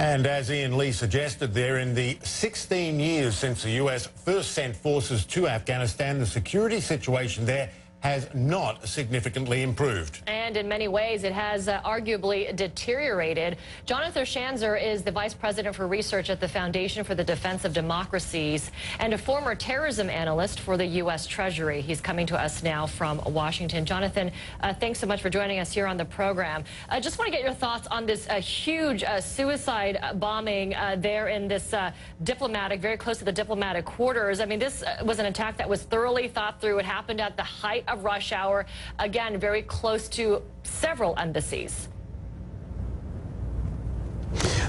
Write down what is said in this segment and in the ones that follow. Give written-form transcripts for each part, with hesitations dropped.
And as Ian Lee suggested there, in the 16 years since the US first sent forces to Afghanistan, the security situation there has not significantly improved. And in many ways, it has arguably deteriorated. Jonathan Schanzer is the Vice President for Research at the Foundation for the Defense of Democracies and a former terrorism analyst for the U.S. Treasury. He's coming to us now from Washington. Jonathan, thanks so much for joining us here on the program. I just want to get your thoughts on this huge suicide bombing there in this very close to the diplomatic quarters. I mean, this was an attack that was thoroughly thought through. It happened at the height of rush hour, again, very close to several embassies.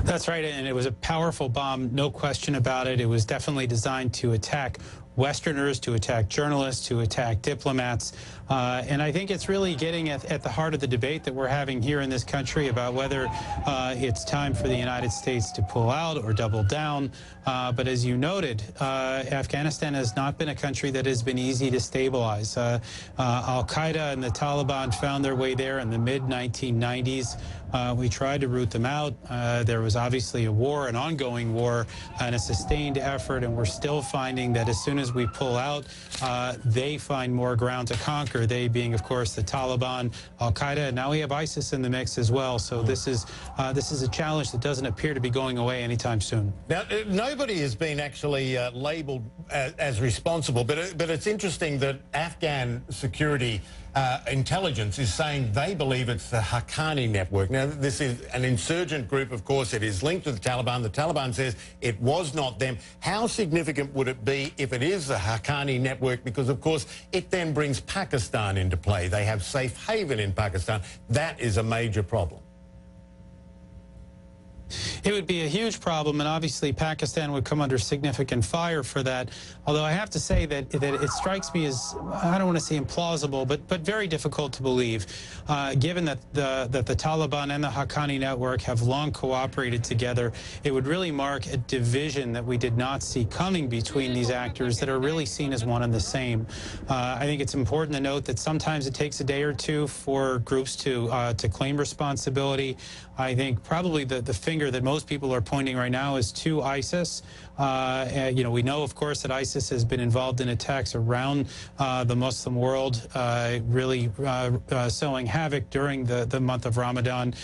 That's right, and it was a powerful bomb, no question about it. It was definitely designed to attack Westerners, to attack journalists, to attack diplomats. And I think it's really getting at the heart of the debate that we're having here in this country about whether it's time for the United States to pull out or double down. But as you noted, Afghanistan has not been a country that has been easy to stabilize. Al-Qaeda and the Taliban found their way there in the mid-1990s. We tried to root them out. There was obviously a war, an ongoing war, and a sustained effort, and we're still finding that as soon as we pull out, they find more ground to conquer, they being, of course, the Taliban, Al-Qaeda, and now we have ISIS in the mix as well. So this is a challenge that doesn't appear to be going away anytime soon. Now, nobody has been actually labelled as responsible, but it's interesting that Afghan security intelligence is saying they believe it's the Haqqani network. Now, this is an insurgent group, of course. It is linked to the Taliban. The Taliban says it was not them. How significant would it be if it is the Haqqani network? Because, of course, it then brings Pakistan into play. They have safe haven in Pakistan. That is a major problem. It would be a huge problem, and obviously Pakistan would come under significant fire for that. Although I have to say that it strikes me as, I don't want to say implausible, but very difficult to believe, given that the Taliban and the Haqqani network have long cooperated together. It would really mark a division that we did not see coming between these actors that are really seen as one and the same. I think it's important to note that sometimes it takes a day or two for groups to claim responsibility. I think probably the finger that most people are pointing right now is to ISIS. You know, we know, of course, that ISIS has been involved in attacks around the Muslim world, really sowing havoc during the month of Ramadan.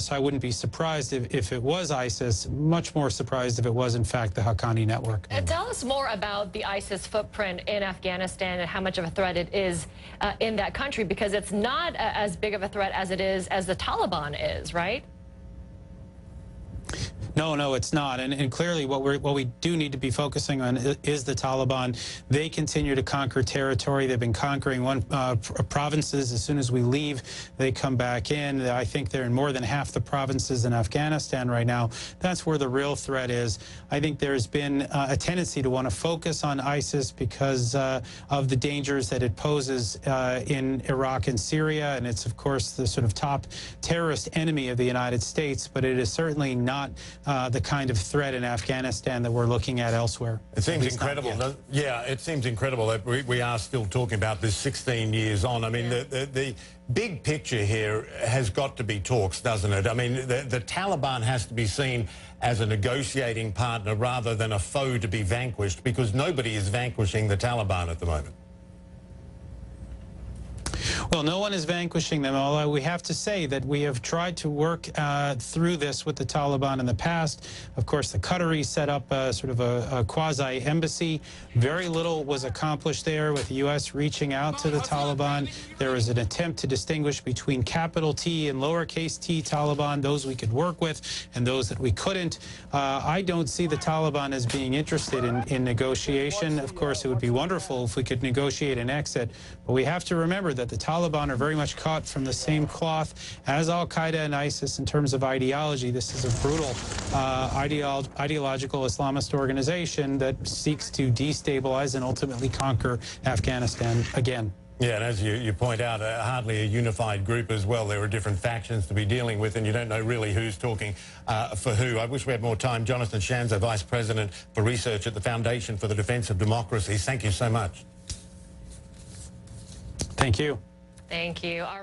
So I wouldn't be surprised if it was ISIS, much more surprised if it was, in fact, the Haqqani network. Tell us more about the ISIS footprint in Afghanistan and how much of a threat it is in that country, because it's not as big of a threat as it is as the Taliban is, right? No, it's not. And clearly what we do need to be focusing on is the Taliban. They continue to conquer territory. They've been conquering provinces. As soon as we leave, they come back in. I think they're in more than half the provinces in Afghanistan right now. That's where the real threat is. I think there's been a tendency to want to focus on ISIS because of the dangers that it poses in Iraq and Syria. And it's, of course, the sort of top terrorist enemy of the United States. But it is certainly not the kind of threat in Afghanistan that we're looking at elsewhere. It seems incredible. Yeah, it seems incredible that we are still talking about this 16 years on. I mean, the big picture here has got to be talks, doesn't it? I mean, the Taliban has to be seen as a negotiating partner rather than a foe to be vanquished, because nobody is vanquishing the Taliban at the moment. Well, no one is vanquishing them, although we have to say that we have tried to work through this with the Taliban in the past. Of course, the Qataris set up sort of a quasi-embassy. Very little was accomplished there with the U.S. reaching out to the Taliban. There was an attempt to distinguish between capital T and lowercase t Taliban, those we could work with and those that we couldn't. I don't see the Taliban as being interested in negotiation. Of course, it would be wonderful if we could negotiate an exit, but we have to remember that the Taliban are very much cut from the same cloth as Al-Qaeda and ISIS in terms of ideology. This is a brutal ideological Islamist organization that seeks to destabilize and ultimately conquer Afghanistan again. Yeah, and as you point out, hardly a unified group as well. There are different factions to be dealing with, and you don't know really who's talking for who. I wish we had more time. Jonathan Schanzer, Vice President for Research at the Foundation for the Defense of Democracies. Thank you so much. Thank you. Thank you. All right.